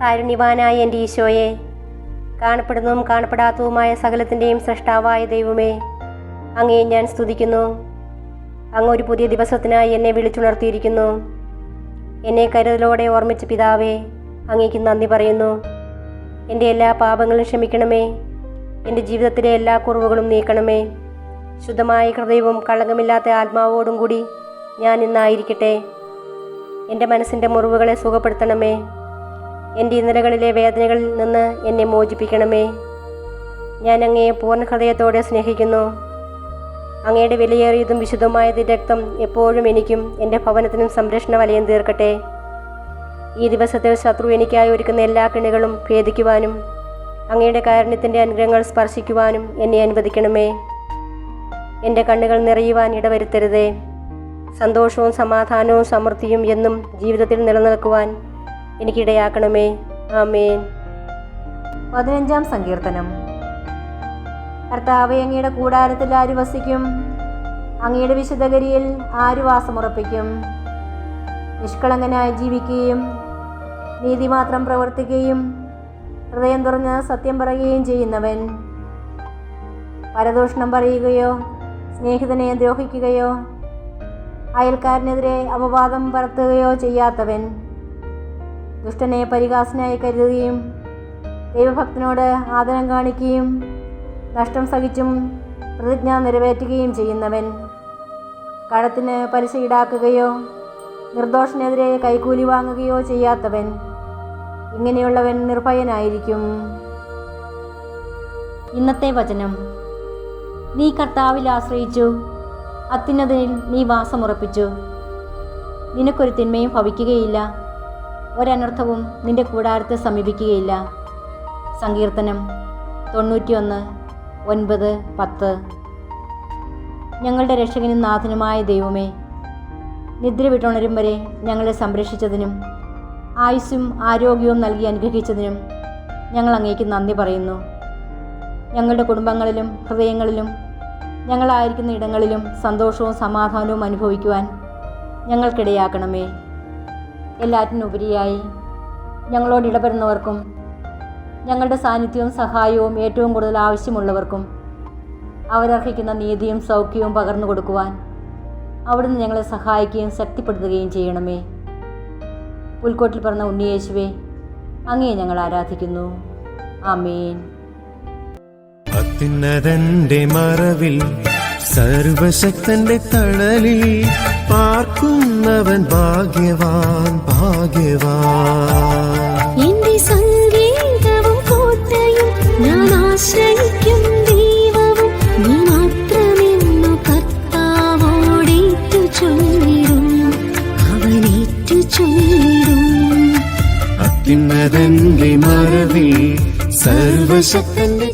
കാരുണ്യവാനായ എൻ്റെ ഈശോയെ, കാണപ്പെടുന്നതും കാണപ്പെടാത്തതുമായ സകലത്തിൻ്റെയും സൃഷ്ടാവായ ദൈവമേ, അങ്ങയെ ഞാൻ സ്തുതിക്കുന്നു. അങ്ങ് ഒരു പുതിയ ദിവസത്തിനായി എന്നെ വിളിച്ചുണർത്തിയിരിക്കുന്നു. എന്നെ കരുതലോടെ ഓർമ്മിച്ച പിതാവേ, അങ്ങേക്ക് നന്ദി പറയുന്നു. എൻ്റെ എല്ലാ പാപങ്ങളും ക്ഷമിക്കണമേ. എൻ്റെ ജീവിതത്തിലെ എല്ലാ കുറവുകളും നീക്കണമേ. ശുദ്ധമായ ഹൃദയവും കളങ്കമില്ലാത്ത ആത്മാവോടും കൂടി ഞാൻ ഇന്നായിരിക്കട്ടെ. എൻ്റെ മനസ്സിൻ്റെ മുറിവുകളെ സുഖപ്പെടുത്തണമേ. എൻ്റെ ഇന്നലകളിലെ വേദനകളിൽ നിന്ന് എന്നെ മോചിപ്പിക്കണമേ. ഞാൻ അങ്ങയെ പൂർണ്ണ ഹൃദയത്തോടെ സ്നേഹിക്കുന്നു. അങ്ങയുടെ വിലയേറിയതും വിശുദ്ധമായ രക്തം എപ്പോഴും എനിക്കും എൻ്റെ ഭവനത്തിനും സംരക്ഷണ വലയം തീർക്കട്ടെ. ഈ ദിവസത്തിൽ ശത്രു എനിക്കായി ഒരുക്കുന്ന എല്ലാ കെണികളും ഭേദിക്കുവാനും അങ്ങയുടെ കാരുണ്യത്തിൻ്റെ അനുഗ്രഹങ്ങൾ സ്പർശിക്കുവാനും എന്നെ അനുവദിക്കണമേ. എൻ്റെ കണ്ണുകൾ നിറയുവാൻ ഇടവരുത്തരുതേ. സന്തോഷവും സമാധാനവും സമൃദ്ധിയും എന്നും ജീവിതത്തിൽ നിലനിൽക്കുവാൻ എനിക്കിടയാക്കണമേ. ആമേൻ. 15-ാം സങ്കീർത്തനം. കർത്താവേ, അങ്ങയുടെ കൂടാരത്തിൽ ആര് വസിക്കും? അങ്ങയുടെ വിശുദ്ധഗിരിയിൽ ആര് വാസമുറപ്പിക്കും? നിഷ്കളങ്കനായി ജീവിക്കുകയും നീതി മാത്രം പ്രവർത്തിക്കുകയും ഹൃദയം തുറന്ന് സത്യം പറയുകയും ചെയ്യുന്നവൻ, പരദൂഷണം പറയുകയോ സ്നേഹിതനെ ദ്രോഹിക്കുകയോ അയൽക്കാരനെതിരെ അപവാദം പരത്തുകയോ ചെയ്യാത്തവൻ, ദുഷ്ടനെ പരിഹാസനായി കരുതുകയും ദൈവഭക്തനോട് ആദരം കാണിക്കുകയും നഷ്ടം സഹിച്ചും പ്രതിജ്ഞ നിറവേറ്റുകയും ചെയ്യുന്നവൻ, കടത്തിന് പലിശ ഈടാക്കുകയോ നിർദോഷനെതിരെ കൈക്കൂലി വാങ്ങുകയോ ചെയ്യാത്തവൻ, ഇങ്ങനെയുള്ളവൻ നിർഭയനായിരിക്കും. ഇന്നത്തെ വചനം. നീ കർത്താവിൽ ആശ്രയിച്ചു, അത്യുന്നതനിൽ നീ വാസമുറപ്പിച്ചു. നിനക്കൊരു തിന്മയും ഭവിക്കുകയില്ല, ഒരനർത്ഥവും നിന്റെ കൂടാരത്തെ സമീപിക്കുകയില്ല. സങ്കീർത്തനം 91:9-10. ഞങ്ങളുടെ രക്ഷകനും നാഥനുമായ ദൈവമേ, നിദ്ര വിട്ടുണരും വരെ ഞങ്ങളെ സംരക്ഷിച്ചതിനും ആയുസ്സും ആരോഗ്യവും നൽകി അനുഗ്രഹിച്ചതിനും ഞങ്ങൾ അങ്ങേക്ക് നന്ദി പറയുന്നു. ഞങ്ങളുടെ കുടുംബങ്ങളിലും ഹൃദയങ്ങളിലും ഞങ്ങളായിരിക്കുന്ന ഇടങ്ങളിലും സന്തോഷവും സമാധാനവും അനുഭവിക്കുവാൻ ഞങ്ങൾക്കിടയാക്കണമേ. എല്ലാറ്റിനുപരിയായി ഞങ്ങളോട് ഇടപെടുന്നവർക്കും ഞങ്ങളുടെ സാന്നിധ്യവും സഹായവും ഏറ്റവും കൂടുതൽ ആവശ്യമുള്ളവർക്കും അവരർഹിക്കുന്ന നീതിയും സൗഖ്യവും പകർന്നു കൊടുക്കുവാൻ അവിടുന്ന് ഞങ്ങളെ സഹായിക്കുകയും ശക്തിപ്പെടുത്തുകയും ചെയ്യണമേ. പുൽക്കോട്ടിൽ പിറന്ന ഉണ്ണിയേശുവേ, അങ്ങയെ ഞങ്ങൾ ആരാധിക്കുന്നു. ആമേൻ. അത്യുന്നതന്റെ മറവിൽ സർവശക്തന്റെ തണലിൽ പാർക്കുന്നവൻ ഭാഗ്യവാൻ, ഭാഗ്യവാൻ. എന്റെ സംഗീതവും കോട്ടയും ഞാൻ ആശ്രയിക്കും ദൈവവും നീ മാത്രമെന്നു കർത്താവോടേറ്റു ചൊല്ലിടും, അവനേറ്റു ചൊല്ലിടും. അത്യുന്നതന്റെ മറവിൽ സർവശക്തന്റെ